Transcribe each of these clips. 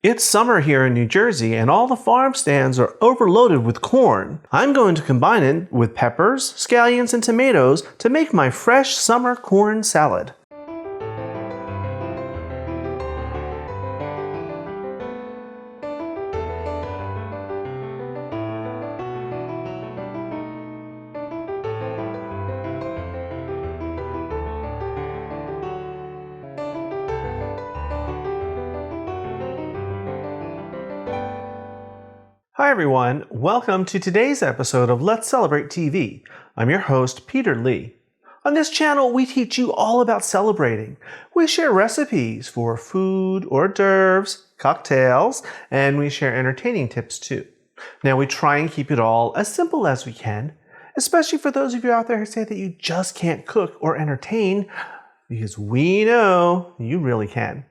It's summer here in New Jersey and all the farm stands are overloaded with corn. I'm going to combine it with peppers, scallions, and tomatoes to make my fresh summer corn salad. Hi everyone, welcome to today's episode of Let's Celebrate TV. I'm your host, Peter Lee. On this channel, we teach you all about celebrating. We share recipes for food, hors d'oeuvres, cocktails, and we share entertaining tips too. Now we try and keep it all as simple as we can, especially for those of you out there who say that you just can't cook or entertain, because we know you really can.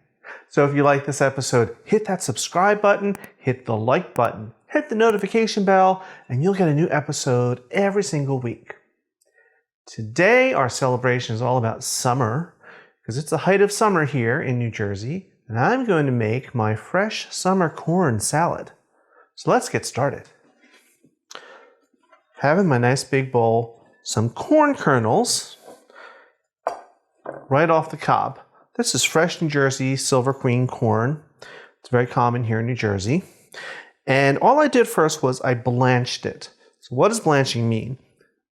So if you like this episode, hit that subscribe button, hit the like button, hit the notification bell, and you'll get a new episode every single week. Today, our celebration is all about summer, because it's the height of summer here in New Jersey, and I'm going to make my fresh summer corn salad. So let's get started. Have in my nice big bowl some corn kernels right off the cob. This is fresh New Jersey Silver Queen corn. It's very common here in New Jersey. And all I did first was I blanched it. So what does blanching mean?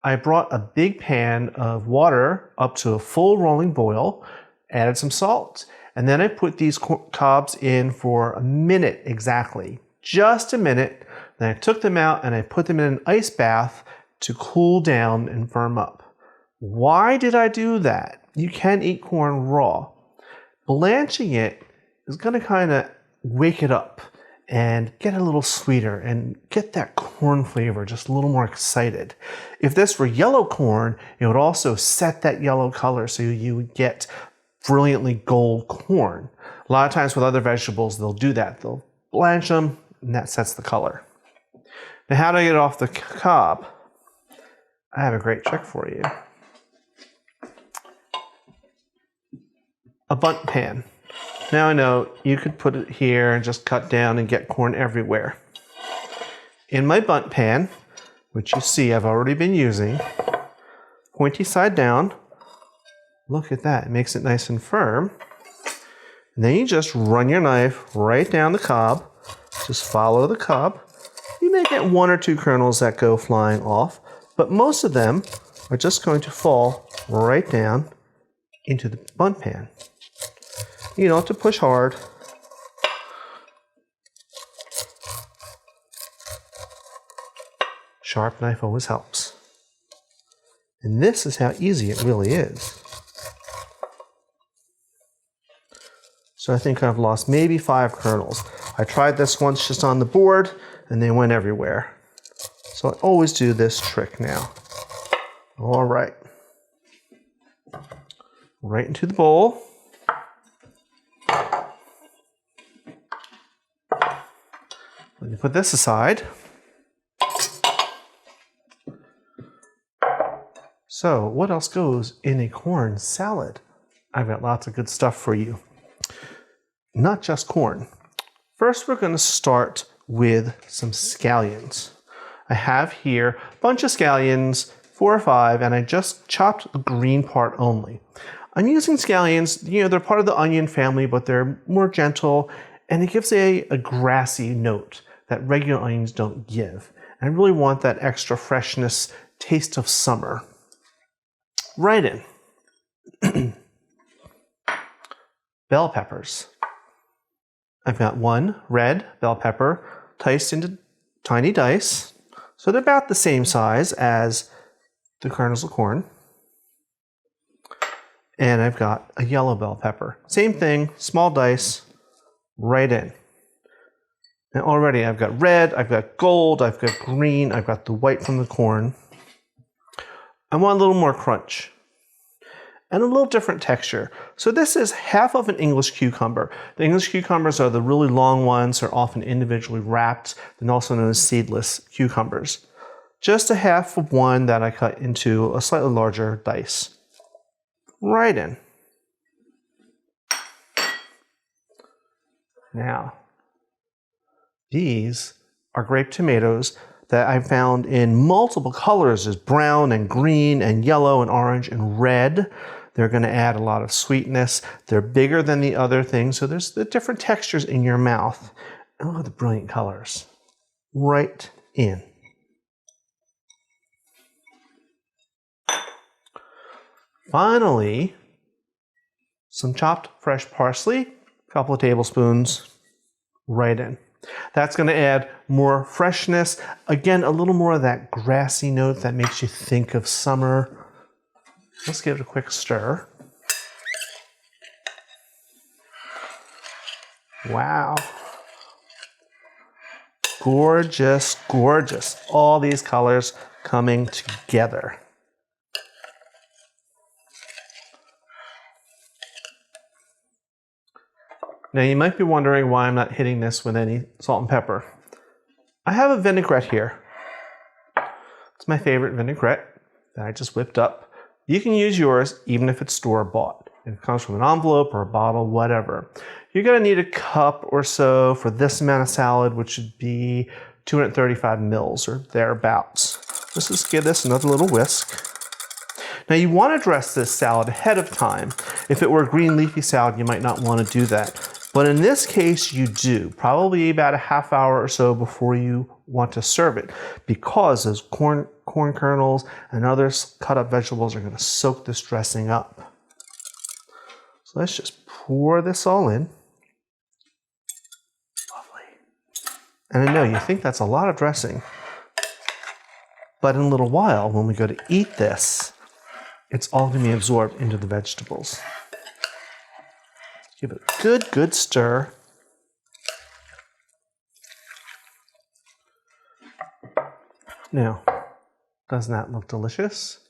I brought a big pan of water up to a full rolling boil, added some salt, and then I put these cobs in for a minute exactly, just a minute. Then I took them out and I put them in an ice bath to cool down and firm up. Why did I do that? You can eat corn raw. Blanching it is going to kind of wake it up and get a little sweeter and get that corn flavor just a little more excited. If this were yellow corn, it would also set that yellow color so you would get brilliantly gold corn. A lot of times with other vegetables, they'll do that. They'll blanch them and that sets the color. Now, how do I get it off the cob? I have a great trick for you. A bundt pan. Now I know you could put it here and just cut down and get corn everywhere. In my bundt pan, which you see I've already been using, pointy side down, look at that, it makes it nice and firm. And then you just run your knife right down the cob, just follow the cob. You may get one or two kernels that go flying off, but most of them are just going to fall right down into the bundt pan. You don't have to push hard. Sharp knife always helps. And this is how easy it really is. So I think I've lost maybe 5 kernels. I tried this once just on the board and they went everywhere. So I always do this trick now. All right. Right into the bowl. Let me put this aside. So, what else goes in a corn salad? I've got lots of good stuff for you. Not just corn. First, we're going to start with some scallions. I have here a bunch of scallions, 4 or 5, and I just chopped the green part only. I'm using scallions, they're part of the onion family, but they're more gentle, and it gives a grassy note that regular onions don't give. And I really want that extra freshness, taste of summer. Right in. Bell peppers. I've got 1 red bell pepper diced into tiny dice. So they're about the same size as the kernels of corn. And I've got a yellow bell pepper. Same thing, small dice, right in. Now already I've got red, I've got gold, I've got green, I've got the white from the corn. I want a little more crunch and a little different texture. So this is half of an English cucumber. The English cucumbers are the really long ones. They're often individually wrapped and also known as seedless cucumbers. Just a half of one that I cut into a slightly larger dice. Right in. Now, These are grape tomatoes that I found in multiple colors. There's brown and green and yellow and orange and red. They're going to add a lot of sweetness. They're bigger than the other things, so there's the different textures in your mouth. And look at the brilliant colors. Right in. Finally, some chopped fresh parsley, a couple of tablespoons, right in. That's going to add more freshness. Again, a little more of that grassy note that makes you think of summer. Let's give it a quick stir. Wow. Gorgeous, gorgeous. All these colors coming together. Now you might be wondering why I'm not hitting this with any salt and pepper. I have a vinaigrette here. It's my favorite vinaigrette that I just whipped up. You can use yours even if it's store-bought. If it comes from an envelope or a bottle, whatever. You're gonna need a cup or so for this amount of salad, which would be 235 mils or thereabouts. Let's just give this another little whisk. Now you want to dress this salad ahead of time. If it were a green leafy salad, you might not want to do that. But in this case, you do, probably about a half hour or so before you want to serve it, because those corn kernels and other cut up vegetables are going to soak this dressing up. So let's just pour this all in. Lovely. And I know you think that's a lot of dressing, but in a little while, when we go to eat this, it's all going to be absorbed into the vegetables. Give it a good stir. Now, doesn't that look delicious?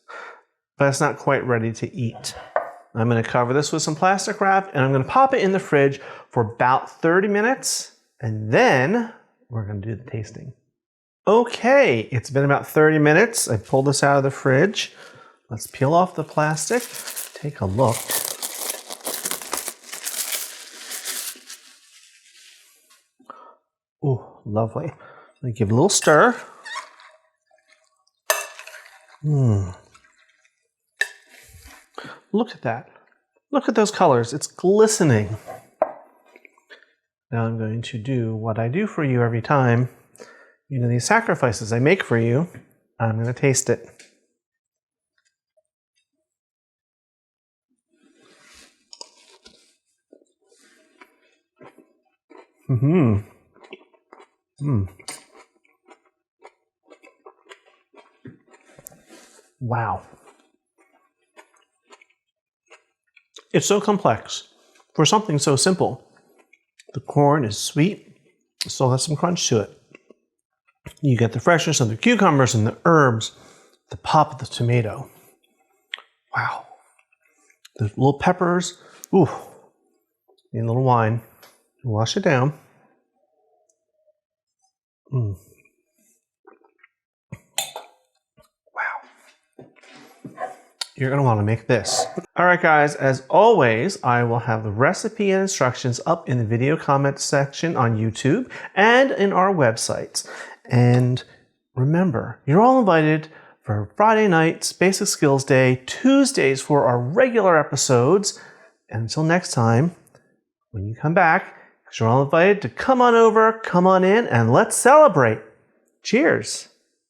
But it's not quite ready to eat. I'm going to cover this with some plastic wrap and I'm going to pop it in the fridge for about 30 minutes and then we're going to do the tasting. Okay, it's been about 30 minutes. I pulled this out of the fridge. Let's peel off the plastic, take a look. Oh, lovely. Let me give it a little stir. Look at that. Look at those colors. It's glistening. Now I'm going to do what I do for you every time. You know, these sacrifices I make for you. I'm going to taste it. Wow. It's so complex for something so simple. The corn is sweet, still has some crunch to it. You get the freshness of the cucumbers and the herbs, the pop of the tomato. Wow. The little peppers. Ooh. Need a little wine. Wash it down. Wow. You're going to want to make this. All right, guys, as always, I will have the recipe and instructions up in the video comment section on YouTube and in our websites. And remember, you're all invited for Friday night's Basic Skills Day, Tuesdays for our regular episodes. And until next time, when you come back, you're all invited to come on over, come on in, and let's celebrate. Cheers.